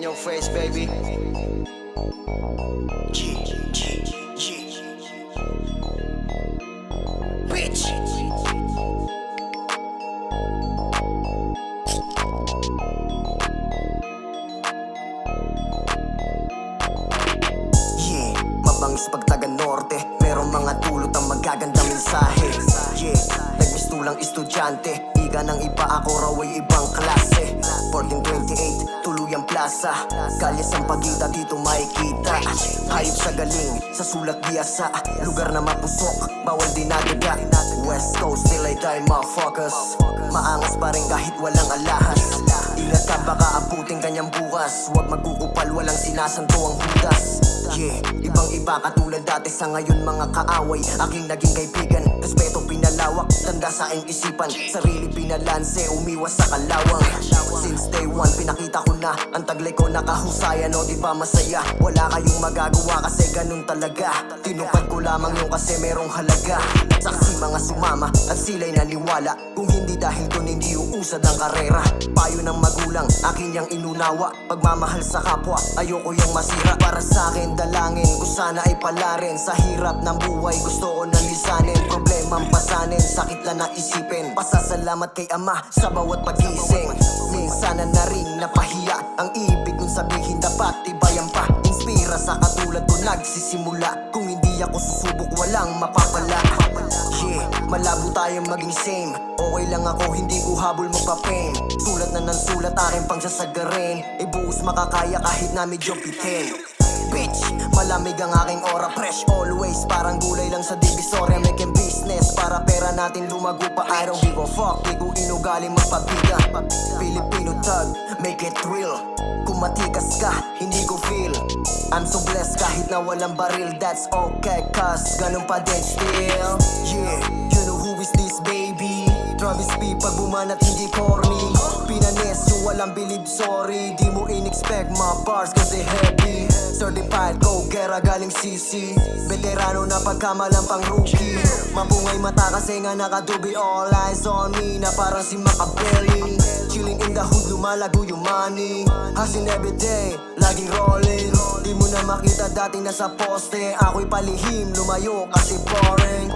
in your face, baby. G, G, G. Bitch. Yeah, mabangis pag taga norte. Merong mga tulot ang magagandang mensahe. Yeah, nagmistulang estudyante. Iga ng iba, ako raw ay ibang klase. 1428, Tuluyang Plaza. Kalyas ang pagita, dito makikita. Hayop sa galing, sa sulat biyasa. Lugar na mapusok, bawal dinadaga. West Coast, till I die, motherfuckers. Maangas pa rin kahit walang alahas. Ingat ka, baka abutin kanyang bukas. Huwag magkukupal, walang sinasanto ang hudas. Yeah, ibang iba katulad dati, sa ngayon mga kaaway. Aking naging kaibigan, respeto pinalawak. Tanda sa aking isipan, sarili binalanse. Umiwas sa kalawang. Since day one, pinakita ko na ang taglay ko nakahusayan. O di ba masaya? Wala kayong magagawa kasi ganun talaga. Tinupad ko lamang yung kasi merong halaga. Saksi mga sumama at sila'y naniwala. Kung hindi dahil dun hindi uusad ang karera. Payo ng magulang, akin yang inunawa. Pagmamahal sa kapwa, ayoko yung masira. Para sa akin dalangin, ko sana ay palarin. Sa hirap ng buhay, gusto ko nang lisanin. Problemang pasanin, sakit lang na isipin. Pasasalamat kay Ama sa bawat pagising. Minsan na rin napahiya, ang ibig kong sabihin dapat tibayan pa. Inspira sa katulad ko nagsisimula. Kung hindi ako susubok, walang mapapala. Yeah, malabo tayong maging same. Okay lang ako, hindi ko habol magpa-fame. Sulat na ng sulat, aking pangsasagarin. Ibuhos makakaya kahit na medyo pitin. Bitch, malamig ang aking aura, fresh always. Parang gulay lang sa divisoria, making business. Para pera natin lumago pa, I don't give a fuck. Di ko inugali magpabida. Filipino thug, make it real. Kung matikas ka, hindi ko feel. I'm so blessed kahit na walang baril. That's okay, cause ganun pa din still. Yeah, you know who is this baby? Travis P, pag bumanat hindi corny. Pinanes yung walang believe, sorry. Di mo in-expect mga bars kasi heavy. Certified go-gera galing CC. Veterano na pagkamalang pang rookie. Mapungay mata kasi nga nakadubi. All eyes on me na parang si Machiavelli. Chilling in the hood, lumalago yung money. Hustling everyday, laging rolling. Di mo na makita dati nasa poste. Ako'y palihim, lumayo kasi boring.